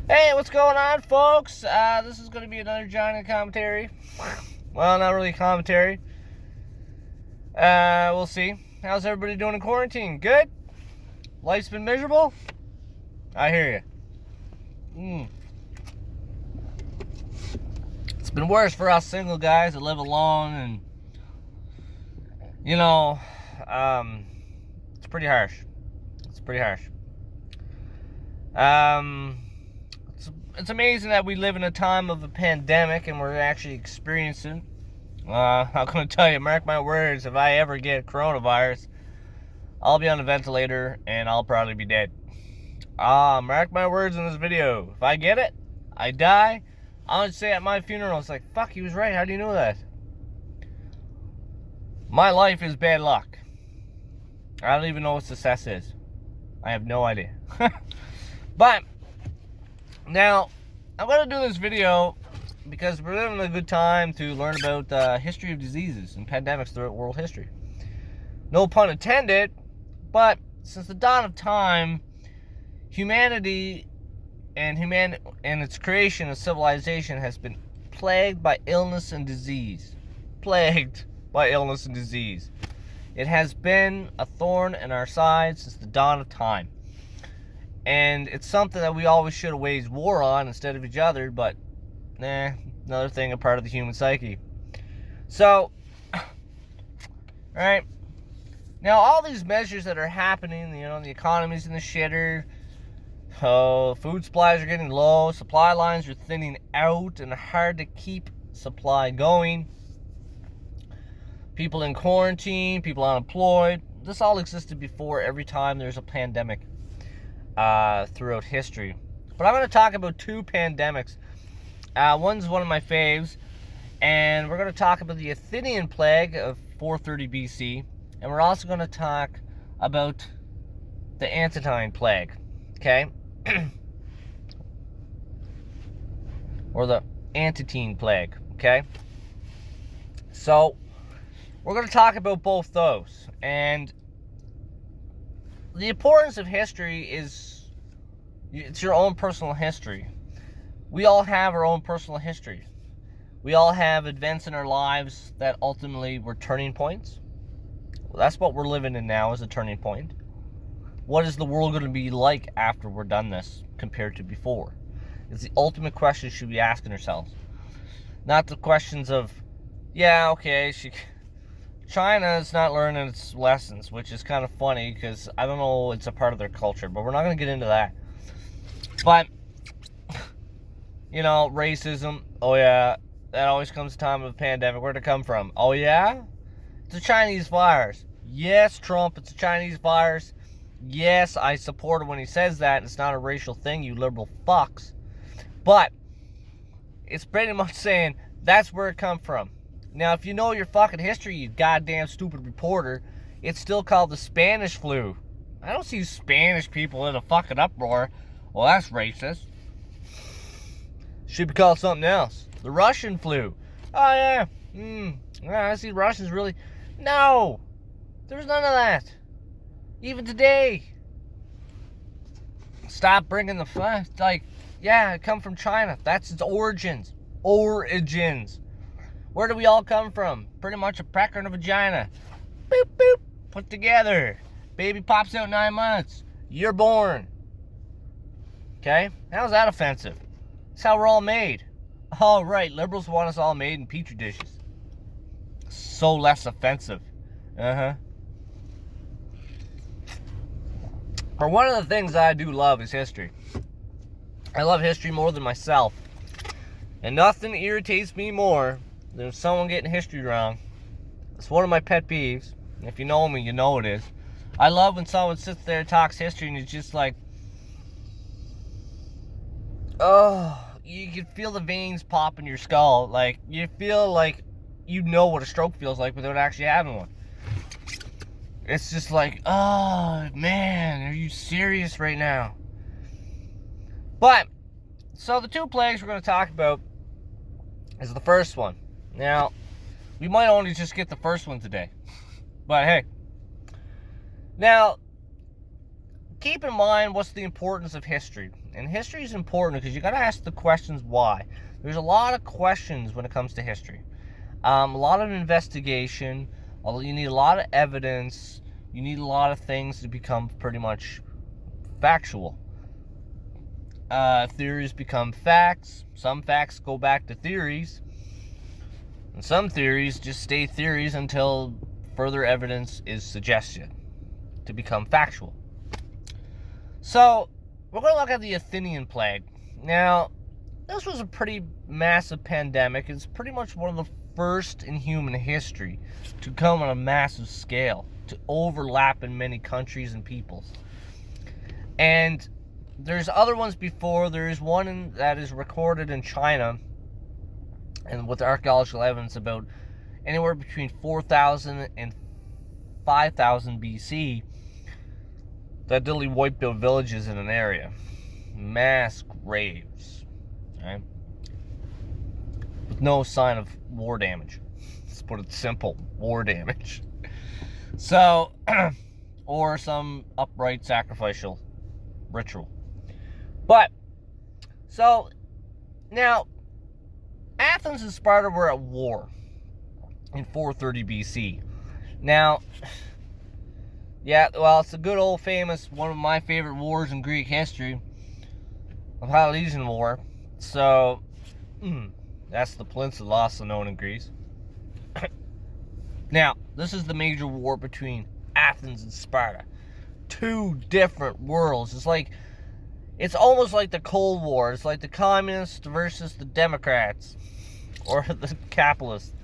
Hey, what's going on, folks? This is going to be another Johnny commentary. Well, not really commentary. We'll see. How's everybody doing in quarantine? Good? Life's been miserable? I hear you. It's been worse for us single guys that live alone, and it's pretty harsh. It's pretty harsh. It's amazing that we live in a time of a pandemic and we're actually experiencing. I'm going to tell you, mark my words, if I ever get coronavirus, I'll be on a ventilator and I'll probably be dead. Mark my words in this video. If I get it, I die. I would say at my funeral, it's like, fuck, he was right. How do you know that? My life is bad luck. I don't even know what success is. I have no idea. But now, I'm going to do this video because we're living a good time to learn about the history of diseases and pandemics throughout world history. No pun intended, but since the dawn of time, humanity and its creation and civilization has been plagued by illness and disease. Plagued by illness and disease. It has been a thorn in our side since the dawn of time. And it's something that we always should have waged war on instead of each other, but another thing, a part of the human psyche. So, alright, now all these measures that are happening, the economy's in the shitter, food supplies are getting low, supply lines are thinning out, and hard to keep supply going. People in quarantine, people unemployed, this all existed before every time there's a pandemic. Throughout history. But I'm going to talk about two pandemics. One's one of my faves, and we're going to talk about the Athenian plague of 430 BC, and we're also going to talk about the Antonine plague, okay? Or the Antitine plague, okay? So, we're going to talk about both those, and the importance of history is, it's your own personal history. We all have our own personal history. We all have events in our lives that ultimately were turning points. Well, that's what we're living in now, is a turning point. What is the world going to be like after we're done this compared to before? It's the ultimate question we should be asking ourselves. Not the questions of, China is not learning its lessons, which is kind of funny because I don't know, it's a part of their culture, but we're not going to get into that. But, racism, that always comes a time of a pandemic. Where'd it come from? Oh yeah? It's a Chinese virus. Yes, Trump, it's a Chinese virus. Yes, I support him when he says that. It's not a racial thing, you liberal fucks. But, it's pretty much saying that's where it come from. Now, if you know your fucking history, you goddamn stupid reporter, it's still called the Spanish flu. I don't see Spanish people in a fucking uproar. Well, that's racist. Should be called something else. The Russian flu. Oh, yeah. I see Russians really... No! There's none of that. Even today. Stop bringing the fun. It come from China. That's its origins. Where do we all come from? Pretty much a pecker and a vagina. Boop, boop. Put together. Baby pops out 9 months. You're born. Okay? How's that offensive? That's how we're all made. Oh, right. Liberals want us all made in petri dishes. So less offensive. But one of the things I do love is history. I love history more than myself. And nothing irritates me more than someone getting history wrong. It's one of my pet peeves. If you know me, you know it is. I love when someone sits there and talks history and it's just like, you can feel the veins pop in your skull. Like, you feel like you know what a stroke feels like without actually having one. It's just like, oh, man, are you serious right now? But, so the two plagues we're going to talk about is the first one. Now, we might only just get the first one today. But hey. Now, keep in mind what's the importance of history. And history is important because you got to ask the questions why. There's a lot of questions when it comes to history. A lot of investigation. You need a lot of evidence. You need a lot of things to become pretty much factual. Theories become facts. Some facts go back to theories. And some theories just stay theories until further evidence is suggested to become factual. So, we're going to look at the Athenian plague. Now, this was a pretty massive pandemic. It's pretty much one of the first in human history to come on a massive scale, to overlap in many countries and peoples. And there's other ones before. There's one that is recorded in China, and with archaeological evidence about anywhere between 4,000 and 5,000 BC, that literally wiped out villages in an area. Mass graves, right? With no sign of war damage. Let's put it simple, war damage. So, or some upright sacrificial ritual. But, so, now, Athens and Sparta were at war in 430 BC. Now, yeah, well, it's a good old famous, one of my favorite wars in Greek history, the Peloponnesian War. So, that's the peninsula, also known in Greece. Now, this is the major war between Athens and Sparta. Two different worlds. It's almost like the Cold War. It's like the communists versus the Democrats, or the capitalists.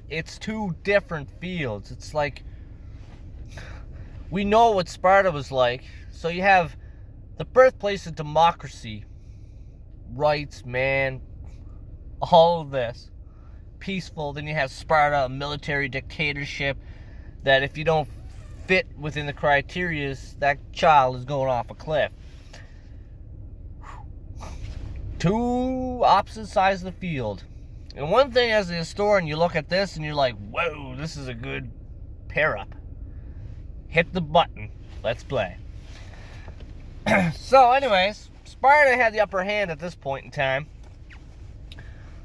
It's two different fields. It's like, we know what Sparta was like. So you have the birthplace of democracy, rights, man, all of this, peaceful. Then you have Sparta, a military dictatorship, that if you don't fit within the criteria, that child is going off a cliff. Two opposite sides of the field. And one thing, as a historian, you look at this and you're like, whoa, this is a good pair up. Hit the button. Let's play. So, anyways, Sparta had the upper hand at this point in time.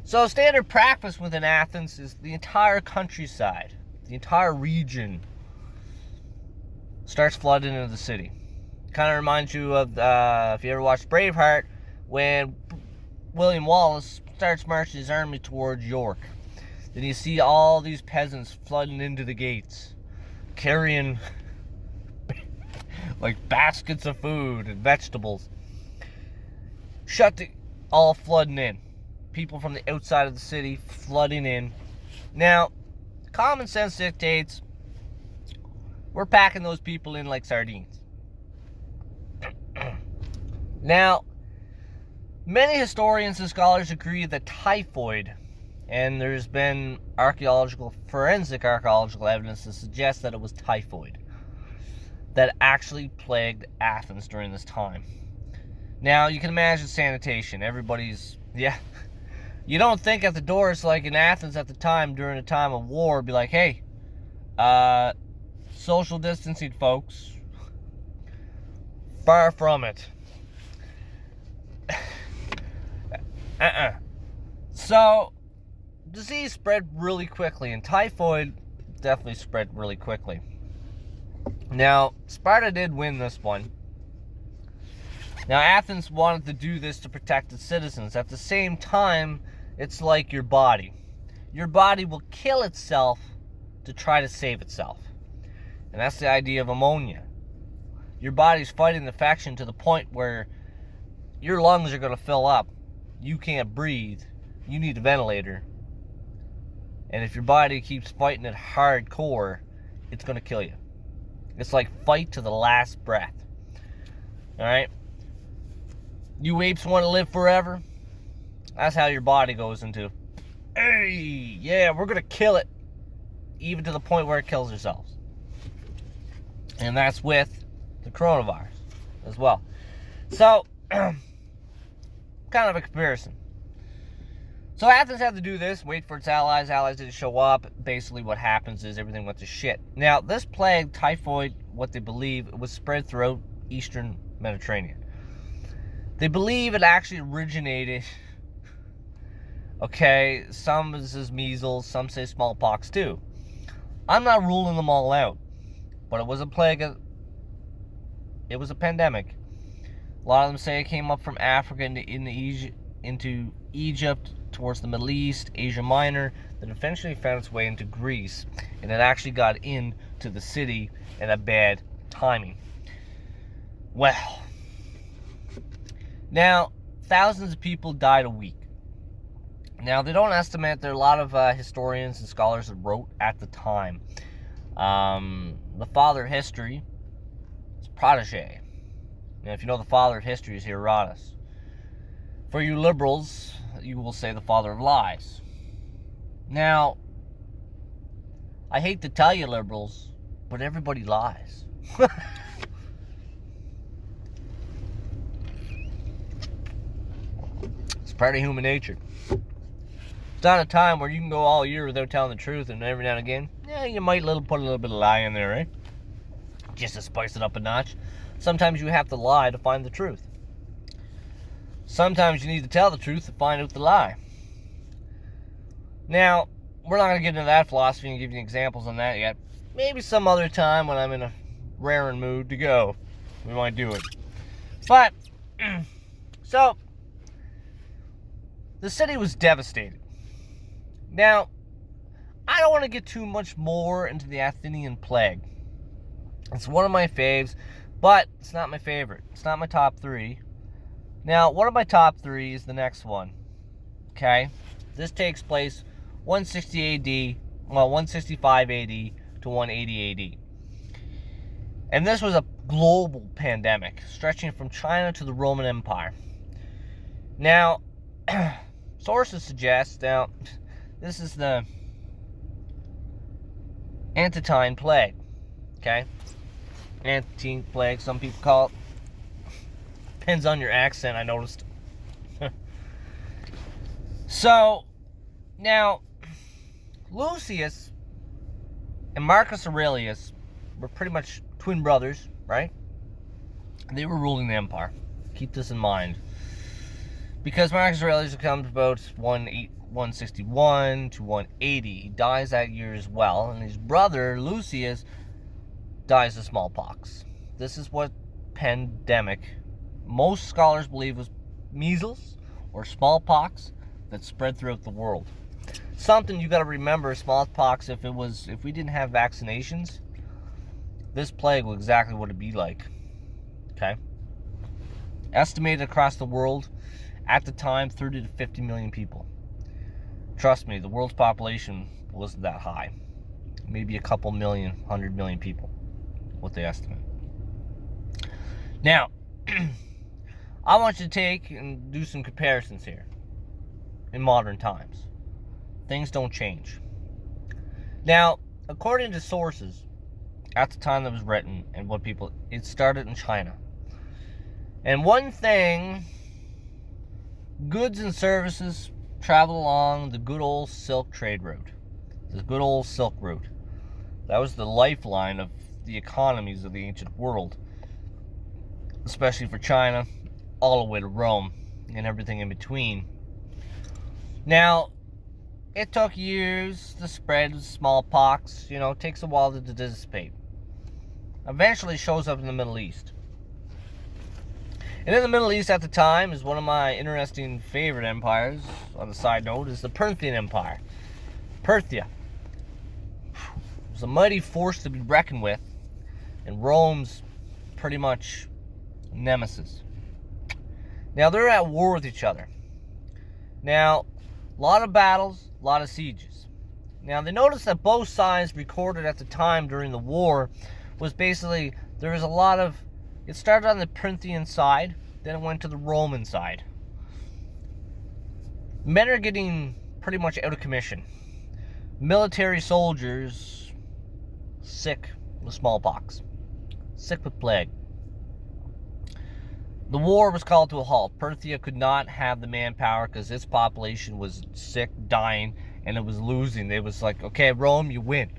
So, standard practice within Athens is the entire countryside, the entire region, starts flooding into the city. Kind of reminds you of, if you ever watched Braveheart, when William Wallace starts marching his army towards York. Then you see all these peasants flooding into the gates, carrying like baskets of food and vegetables. All flooding in. People from the outside of the city flooding in. Now, common sense dictates we're packing those people in like sardines. Now, many historians and scholars agree that typhoid, and there's been forensic archaeological evidence to suggest that it was typhoid that actually plagued Athens during this time. Now, you can imagine sanitation. You don't think at the doors, like in Athens at the time, during a time of war, be like, hey, social distancing, folks. Far from it. So, disease spread really quickly, and typhoid definitely spread really quickly. Now, Sparta did win this one. Now, Athens wanted to do this to protect its citizens. At the same time, it's like your body. Your body will kill itself to try to save itself. And that's the idea of ammonia. Your body's fighting the infection to the point where your lungs are going to fill up. You can't breathe. You need a ventilator. And if your body keeps fighting it hardcore, it's going to kill you. It's like fight to the last breath. Alright? You apes want to live forever? That's how your body goes into, hey, yeah, we're going to kill it. Even to the point where it kills itself. And that's with the coronavirus as well. So, kind of a comparison. So Athens had to do this, wait for its allies. Allies didn't show up. Basically what happens is everything went to shit. Now, this plague, typhoid, what they believe, was spread throughout eastern Mediterranean. They believe it actually originated, okay, some says measles, some say smallpox too. I'm not ruling them all out, but it was a plague, it was a pandemic. A lot of them say it came up from Africa into Egypt, towards the Middle East, Asia Minor, that eventually found its way into Greece, and it actually got into the city at a bad timing. Well, now, thousands of people died a week. Now, they don't estimate. There are a lot of historians and scholars that wrote at the time. The father of history is Protege. Now, if you know the father of history is Herodotus. For you liberals, you will say the father of lies. Now, I hate to tell you, liberals, but everybody lies. It's part of human nature. It's not a time where you can go all year without telling the truth, and every now and again, yeah, you might put a little bit of lie in there, right? Just to spice it up a notch. Sometimes you have to lie to find the truth. Sometimes you need to tell the truth to find out the lie. Now, we're not going to get into that philosophy and give you examples on that yet. Maybe some other time when I'm in a raring mood to go, we might do it. But, so, the city was devastated. Now, I don't want to get too much more into the Athenian plague. It's one of my faves, but it's not my favorite. It's not my top 3. Now, one of my top 3 is the next one. Okay? This takes place 165 AD to 180 AD. And this was a global pandemic, stretching from China to the Roman Empire. Now, sources suggest, now, this is the Antantine plague. Okay? Antantine plague, some people call it. Depends on your accent, I noticed. So, now, Lucius and Marcus Aurelius were pretty much twin brothers, right? They were ruling the empire. Keep this in mind. Because Marcus Aurelius comes about 161 to 180. He dies that year as well. And his brother, Lucius, dies of smallpox. This is what pandemic, most scholars believe, was measles or smallpox that spread throughout the world. Something you got to remember: smallpox, if we didn't have vaccinations, this plague was exactly what it'd be like. Okay? Estimated across the world at the time 30 to 50 million people. Trust me, the world's population wasn't that high. Maybe a couple million, 100 million people, what they estimate. Now, I want you to take and do some comparisons here. In modern times, things don't change. Now, according to sources, at the time that was written, and it started in China. And one thing, goods and services travel along the good old Silk Trade Route. The good old Silk Route. That was the lifeline of the economies of the ancient world, especially for China, all the way to Rome, and everything in between. Now, it took years to spread smallpox. It takes a while to dissipate. Eventually shows up in the Middle East. And in the Middle East at the time is one of my interesting favorite empires, on the side note, is the Parthian Empire. Parthia was a mighty force to be reckoned with, and Rome's pretty much nemesis. Now, they're at war with each other. Now, a lot of battles, a lot of sieges. Now, they noticed that both sides recorded at the time during the war was basically, there was a lot of, it started on the Parthian side, then it went to the Roman side. Men are getting pretty much out of commission. Military soldiers sick with smallpox, sick with plague. The war was called to a halt. Parthia could not have the manpower because its population was sick, dying, and it was losing. It was like, okay, Rome, you win.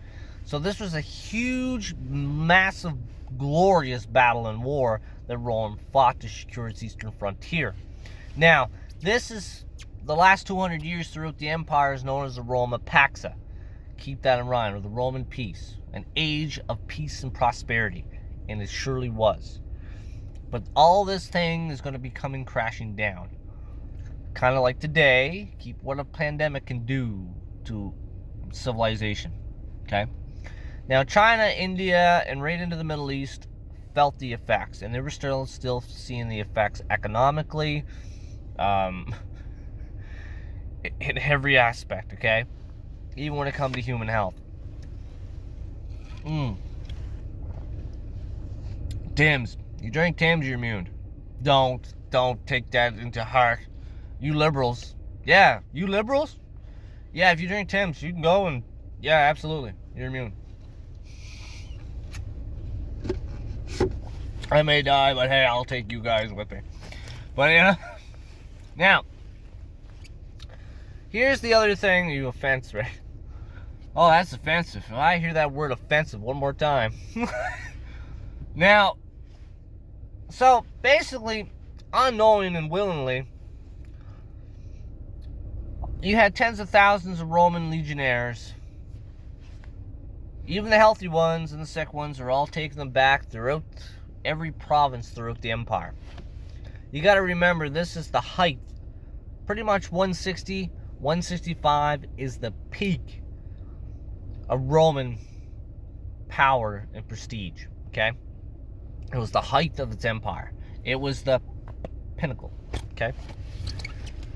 So this was a huge, massive, glorious battle and war that Rome fought to secure its eastern frontier. Now, this is the last 200 years throughout the empire is known as the Roma Pax. Keep that in mind, or the Roman peace, an age of peace and prosperity, and it surely was. But all this thing is going to be coming crashing down. Kind of like today, keep what a pandemic can do to civilization. Okay? Now, China, India, and right into the Middle East felt the effects, and they were still seeing the effects economically, in every aspect, okay? Even when it comes to human health. Tim's. You drink Tim's, you're immune. Don't take that into heart. You liberals. Yeah, you liberals? Yeah, if you drink Tim's, you can go and, yeah, absolutely. You're immune. I may die, but hey, I'll take you guys with me. But, yeah. Now, here's the other thing. You offense, right? Oh, that's offensive. If I hear that word offensive one more time. Now, so basically, unknowing and willingly, you had tens of thousands of Roman legionnaires. Even the healthy ones and the sick ones are all taking them back throughout every province throughout the empire. You got to remember, this is the height. Pretty much 160, 165 is the peak of Roman power and prestige, okay? It was the height of its empire. It was the pinnacle, okay?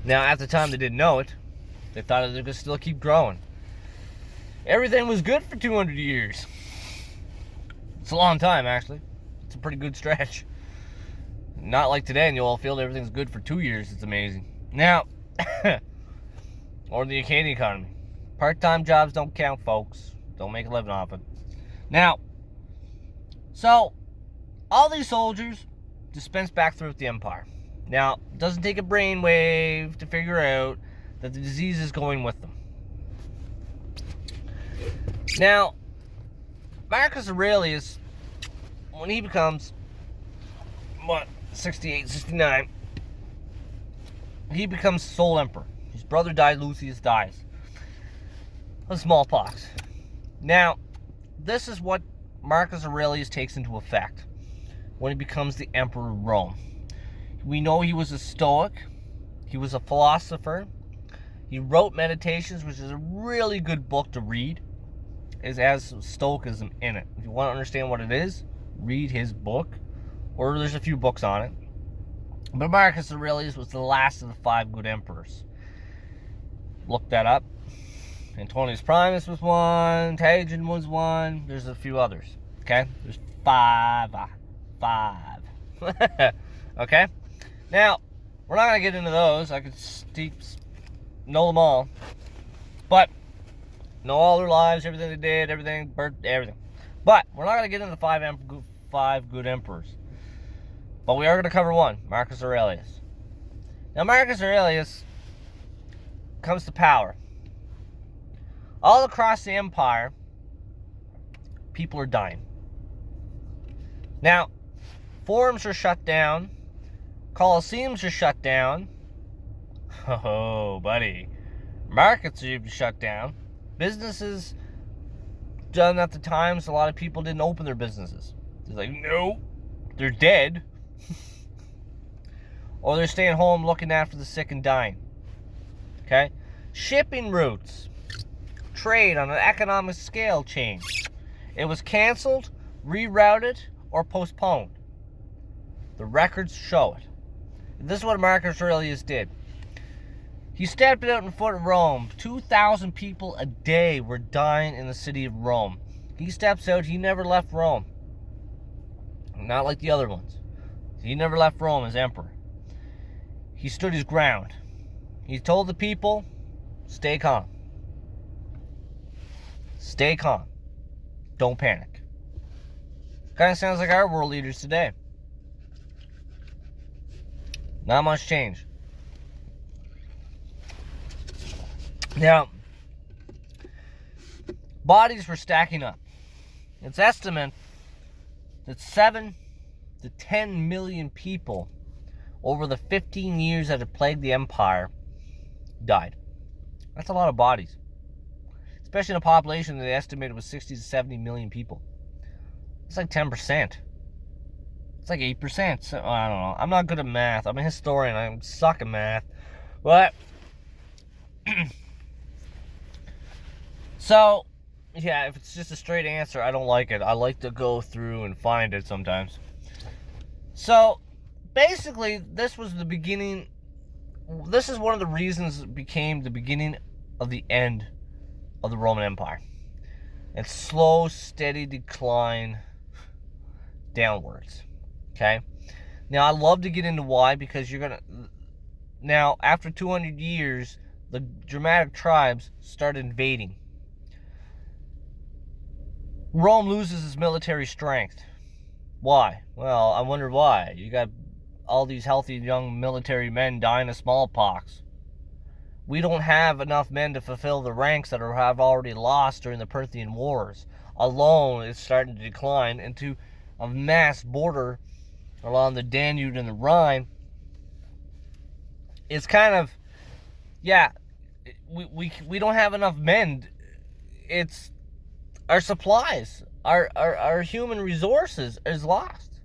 Now, at the time, they didn't know it. They thought they could still keep growing. Everything was good for 200 years. It's a long time, actually. It's a pretty good stretch. Not like today in the oil field, everything's good for 2 years. It's amazing. Now, or the Acadian economy. Part-time jobs don't count, folks. Don't make a living off it. Now, so, all these soldiers dispensed back throughout the empire. Now, it doesn't take a brainwave to figure out that the disease is going with them. Now, Marcus Aurelius, when he becomes, 68, 69, he becomes sole emperor. His brother dies, Lucius dies of smallpox. Now, this is what Marcus Aurelius takes into effect when he becomes the emperor of Rome. We know he was a Stoic. He was a philosopher. He wrote Meditations, which is a really good book to read. It has Stoicism in it. If you want to understand what it is, read his book. Or there's a few books on it. But Marcus Aurelius was the last of the 5 good emperors. Look that up. Antonius Primus was one. Trajan was one. There's a few others. Okay? There's 5. 5. Okay? Now, we're not going to get into those. I could know them all. But, know all their lives, everything they did, everything. But, we're not going to get into the 5 good emperors. But we are going to cover one, Marcus Aurelius. Now, Marcus Aurelius comes to power. All across the empire, people are dying. Now, forums are shut down. Colosseums are shut down. Oh, buddy. Markets are even shut down. Businesses done at the times, a lot of people didn't open their businesses. They're like, no, they're dead. Or they're staying home looking after the sick and dying. Okay? Shipping routes. Trade on an economic scale changed. It was canceled, rerouted, or postponed. The records show it. This is what Marcus Aurelius did. He stepped out in front of Rome. 2,000 people a day were dying in the city of Rome. He steps out. He never left Rome. Not like the other ones. He never left Rome as emperor. He stood his ground. He told the people, stay calm. Stay calm. Don't panic. Kind of sounds like our world leaders today. Not much change. Now, bodies were stacking up. It's estimated that 7 the 10 million people over the 15 years that it plagued the empire died. That's a lot of bodies. Especially in a population that they estimated was 60 to 70 million people. It's like 10%. It's like 8%. So, I don't know. I'm not good at math. I'm a historian. I suck at math. But so, yeah, if it's just a straight answer, I don't like it. I like to go through and find it sometimes. So, basically, this was the beginning. This is one of the reasons it became the beginning of the end of the Roman Empire. And slow, steady decline downwards. Okay? Now, I love to get into why, because you're going to... Now, after 200 years, the Germanic tribes start invading. Rome loses its military strength. Why? Well, I wonder why. You got all these healthy young military men dying of smallpox. We don't have enough men to fulfill the ranks that have already lost during the Parthian Wars. Alone, it's starting to decline into a mass border along the Danube and the Rhine. It's kind of, yeah, we don't have enough men. It's our supplies, our human resources is lost.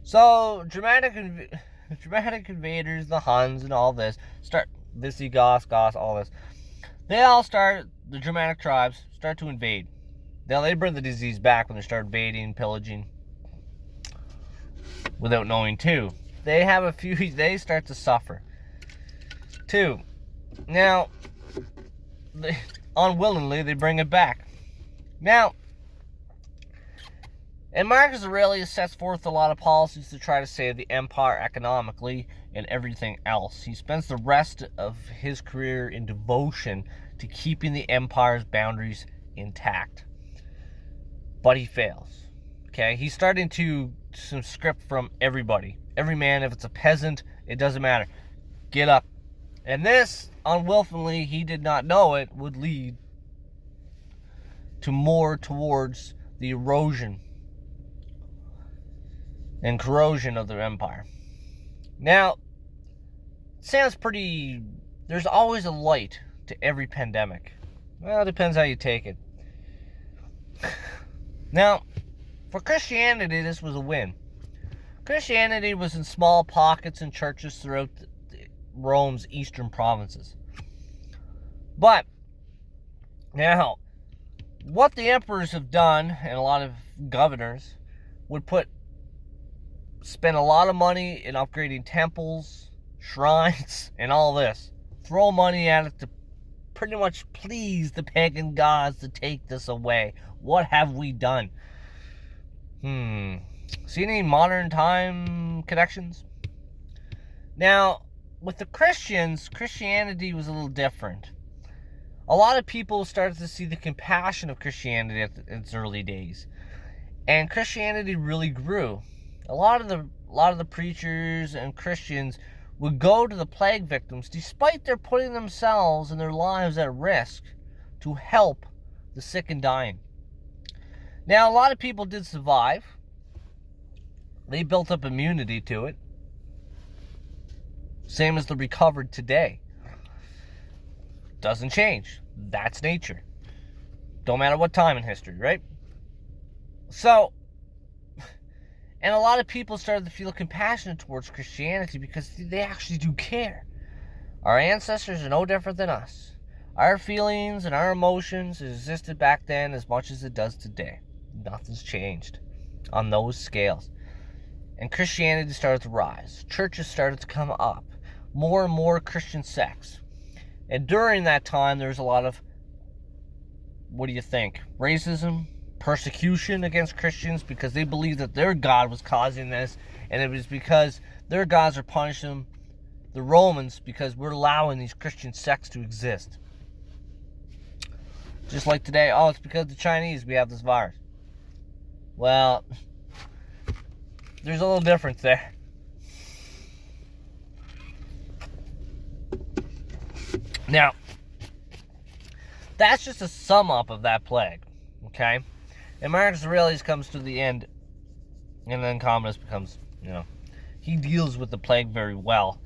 So Germanic invaders, the Huns and all this, start Visigoths, Goths, all this. They all start, the Germanic tribes start to invade. Now they bring the disease back when they start invading, pillaging, without knowing too. They have a few, they start to suffer too. Now, unwillingly, they bring it back. Now, and Marcus Aurelius sets forth a lot of policies to try to save the empire economically and everything else. He spends the rest of his career in devotion to keeping the empire's boundaries intact. But he fails. Okay? He's starting to script from everybody. Every man, if it's a peasant, it doesn't matter. Get up. And this, unwillfully, he did not know it, would lead to more towards the erosion and corrosion of the empire. Now, it sounds pretty... There's always a light to every pandemic. Well, it depends how you take it. Now, for Christianity, this was a win. Christianity was in small pockets and churches throughout Rome's eastern provinces. But, now, what the emperors have done, and a lot of governors, would spend a lot of money in upgrading temples, shrines, and all this. Throw money at it to pretty much please the pagan gods to take this away. What have we done? See any modern time connections? Now, with the Christians, Christianity was a little different. A lot of people started to see the compassion of Christianity in its early days. And Christianity really grew. A lot of the preachers and Christians would go to the plague victims, despite their putting themselves and their lives at risk, to help the sick and dying. Now, a lot of people did survive. They built up immunity to it. Same as the recovered today. Doesn't change. That's nature. Don't matter what time in history, right? So, and a lot of people started to feel compassionate towards Christianity because they actually do care. Our ancestors are no different than us. Our feelings and our emotions existed back then as much as it does today. Nothing's changed on those scales. And Christianity started to rise. Churches started to come up. More and more Christian sects. And during that time, there was a lot of, what do you think? Racism, persecution against Christians because they believed that their God was causing this, and it was because their gods are punishing the Romans because we're allowing these Christian sects to exist. Just like today, oh, it's because of the Chinese we have this virus. Well, there's a little difference there. Now, that's just a sum up of that plague, okay? And Marcus Aurelius comes to the end And then Commodus becomes, he deals with the plague very well.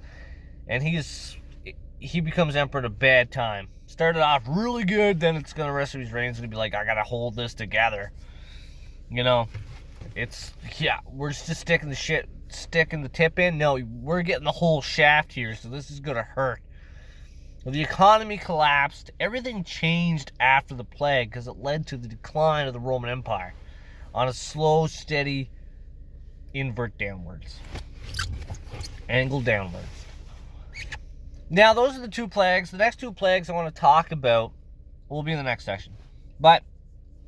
And he becomes emperor at a bad time. Started off really good, then it's going to, rest of his reign is going to be like, I got to hold this together. We're just sticking the tip in. No, we're getting the whole shaft here, so this is going to hurt. The economy collapsed. Everything changed after the plague because it led to the decline of the Roman Empire on a slow, steady invert downwards. Angle downwards. Now, those are the two plagues. The next two plagues I want to talk about will be in the next section. But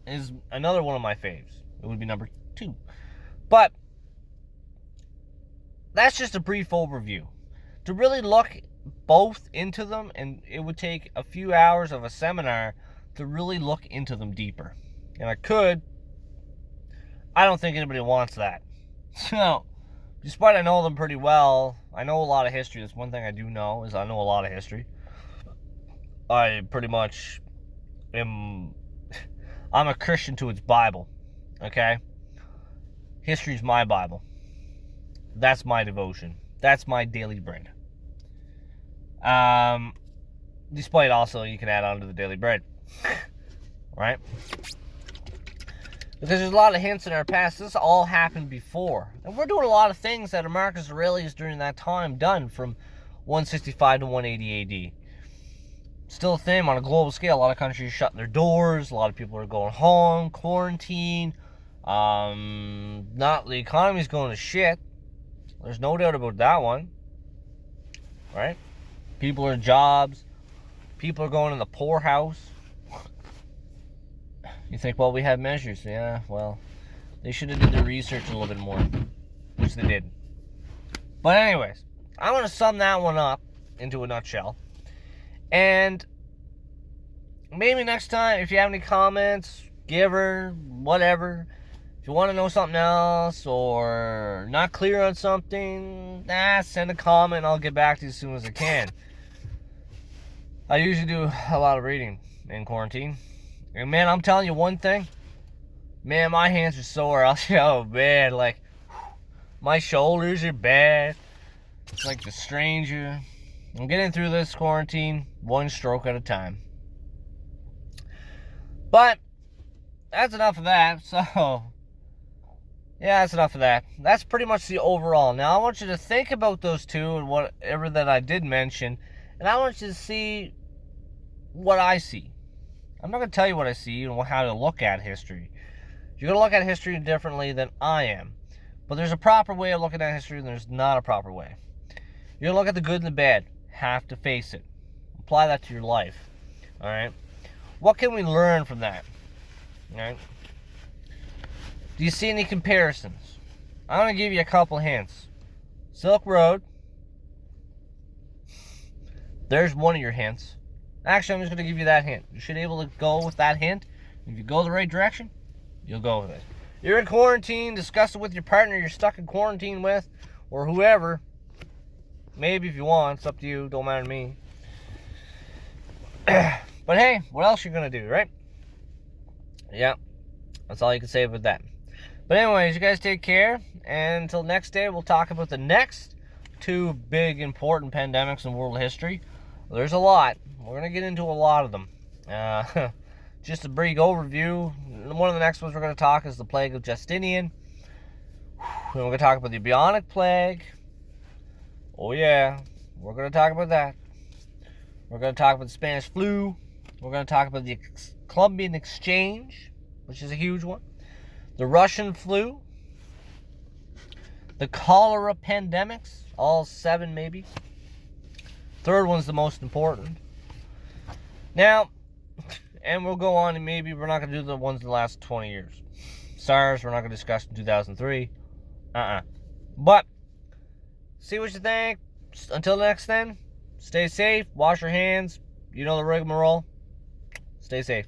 is another one of my faves. It would be number 2. But that's just a brief overview. To really look both into them, and it would take a few hours of a seminar to really look into them deeper. And I don't think anybody wants that. So, despite I know them pretty well, I know a lot of history. That's one thing I do know, is I know a lot of history. I pretty much I'm a Christian to its Bible, okay? History's my Bible. That's my devotion. That's my daily bread. Despite also, you can add on to the daily bread, right? Because there's a lot of hints in our past. This all happened before. And we're doing a lot of things that Marcus Aurelius during that time done from 165 to 180 AD. Still a thing on a global scale. A lot of countries shutting their doors. A lot of people are going home, quarantine. The economy's going to shit. There's no doubt about that one. Right? People are jobs. People are going in the poorhouse. You think, well, we have measures. Yeah, well, they should have did their research a little bit more, which they did. But anyways, I'm going to sum that one up into a nutshell. And maybe next time, if you have any comments, give her, whatever. If you want to know something else or not clear on something, send a comment. I'll get back to you as soon as I can. I usually do a lot of reading in quarantine. And man, I'm telling you one thing. Man, my hands are sore. Oh man, like my shoulders are bad. It's like the stranger. I'm getting through this quarantine one stroke at a time. But that's enough of that. So yeah, that's enough of that. That's pretty much the overall. Now I want you to think about those two and whatever that I did mention, and I want you to see what I see. I'm not going to tell you what I see and how to look at history. You're going to look at history differently than I am. But there's a proper way of looking at history and there's not a proper way. You're going to look at the good and the bad. Have to face it. Apply that to your life. Alright? What can we learn from that? Alright? Do you see any comparisons? I'm going to give you a couple hints. Silk Road. There's one of your hints. Actually, I'm just going to give you that hint. You should be able to go with that hint. If you go the right direction, you'll go with it. You're in quarantine, discuss it with your partner you're stuck in quarantine with, or whoever. Maybe if you want, it's up to you, don't matter to me. But hey, what else you going to do, right? Yeah, that's all you can say about that. But anyways, you guys take care, and until next day, we'll talk about the next 2 big important pandemics in world history. There's a lot. We're going to get into a lot of them. Just a brief overview. One of the next ones we're going to talk is the plague of Justinian. We're going to talk about the bubonic plague. Oh yeah, we're going to talk about that. We're going to talk about the Spanish flu. We're going to talk about the Columbian Exchange, which is a huge one. The Russian flu. The cholera pandemics. All 7 maybe. Third one's the most important. Now, and we'll go on and maybe we're not going to do the ones in the last 20 years. SARS, we're not going to discuss in 2003. But, see what you think. Until next then, stay safe, wash your hands. You know the rigmarole. Stay safe.